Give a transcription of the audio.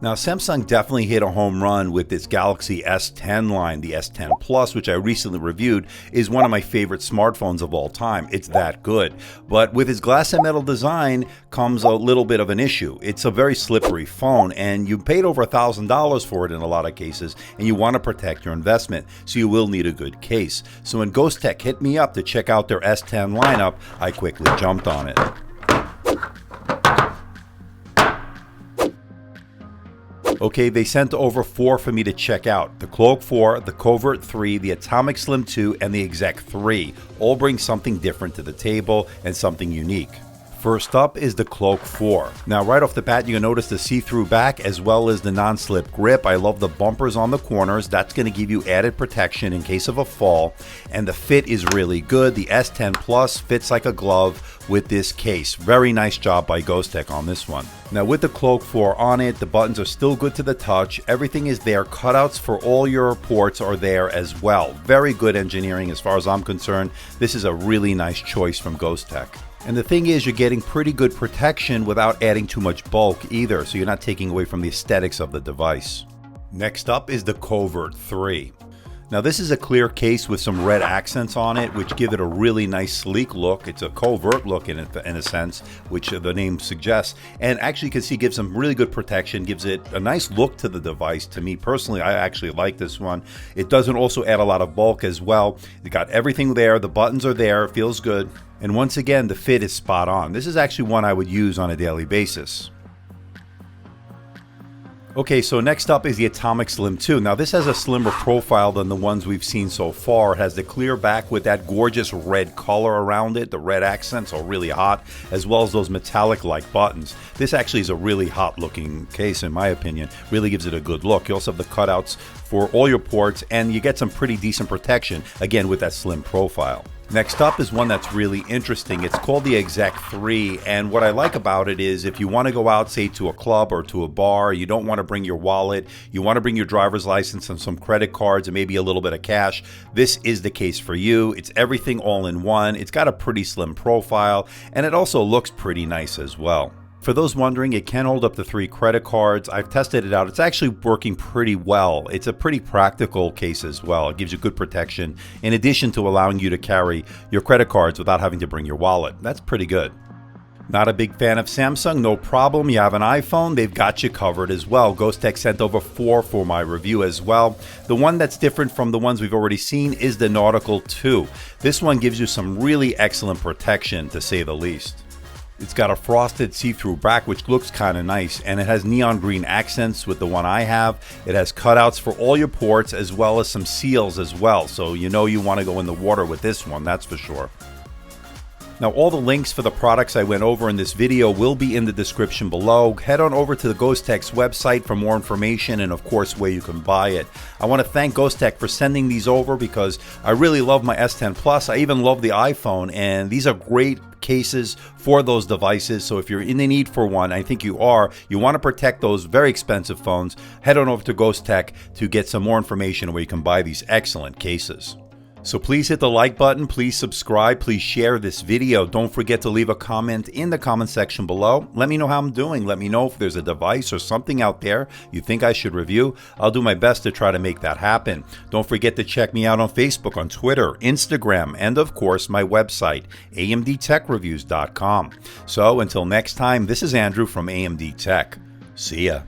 Now, Samsung definitely hit a home run with its Galaxy S10 line. The S10 Plus, which I recently reviewed, is one of my favorite smartphones of all time. It's that good. But with its glass and metal design comes a little bit of an issue. It's a very slippery phone, and you paid over $1,000 for it in a lot of cases, and you want to protect your investment, so you will need a good case. So when Ghost Tech hit me up to check out their S10 lineup, I quickly jumped on it. Okay, they sent over 4 for me to check out. The Cloak 4, the Covert 3, the Atomic Slim 2, and the Exec 3. All bring something different to the table and something unique. First up is the Cloak 4. Now right off the bat, you can notice the see-through back as well as the non-slip grip. I love the bumpers on the corners. That's going to give you added protection in case of a fall. And the fit is really good. The S10 Plus fits like a glove with this case. Very nice job by Ghost Tech on this one. Now with the Cloak 4 on it, the buttons are still good to the touch. Everything is there. Cutouts for all your ports are there as well. Very good engineering as far as I'm concerned. This is a really nice choice from Ghost Tech. And the thing is, you're getting pretty good protection without adding too much bulk either, so you're not taking away from the aesthetics of the device. Next up is the Covert 3. Now this is a clear case with some red accents on it, which give it a really nice sleek look. It's a covert look in a sense, which the name suggests. And actually you can see gives some really good protection, gives it a nice look to the device. To me personally, I actually like this one. It doesn't also add a lot of bulk as well. It got everything there, the buttons are there, it feels good. And once again, the fit is spot on. This is actually one I would use on a daily basis. Okay, so next up is the Atomic Slim 2. Now this has a slimmer profile than the ones we've seen so far. It has the clear back with that gorgeous red color around it. The red accents are really hot, as well as those metallic-like buttons. This actually is a really hot looking case in my opinion. Really gives it a good look. You also have the cutouts for all your ports, and you get some pretty decent protection, again with that slim profile. Next up is one that's really interesting. It's called the Exec 3, and what I like about it is if you want to go out, say, to a club or to a bar, you don't want to bring your wallet, you want to bring your driver's license and some credit cards and maybe a little bit of cash, this is the case for you. It's everything all in one. It's got a pretty slim profile, and it also looks pretty nice as well. For those wondering, it can hold up to 3 credit cards. I've tested it out. It's actually working pretty well. It's a pretty practical case as well. It gives you good protection in addition to allowing you to carry your credit cards without having to bring your wallet. That's pretty good. Not a big fan of Samsung? No problem. You have an iPhone, they've got you covered as well. Ghost Tech sent over 4 for my review as well. The one that's different from the ones we've already seen is the Nautical 2. This one gives you some really excellent protection, to say the least. It's got a frosted see-through back, which looks kind of nice, and it has neon green accents with the one I have. It has cutouts for all your ports as well as some seals as well, so you know you want to go in the water with this one, that's for sure. Now all the links for the products I went over in this video will be in the description below. Head on over to the Ghost Tech's website for more information and of course where you can buy it. I want to thank Ghost Tech for sending these over because I really love my S10 Plus. I even love the iPhone, and these are great cases for those devices. So if you're in the need for one, I think you are, you want to protect those very expensive phones, head on over to Ghost Tech to get some more information where you can buy these excellent cases. So please hit the like button, please subscribe, please share this video. Don't forget to leave a comment in the comment section below. Let me know how I'm doing. Let me know if there's a device or something out there you think I should review. I'll do my best to try to make that happen. Don't forget to check me out on Facebook, on Twitter, Instagram, and of course my website, amdtechreviews.com. So until next time, this is Andrew from AMD Tech. See ya.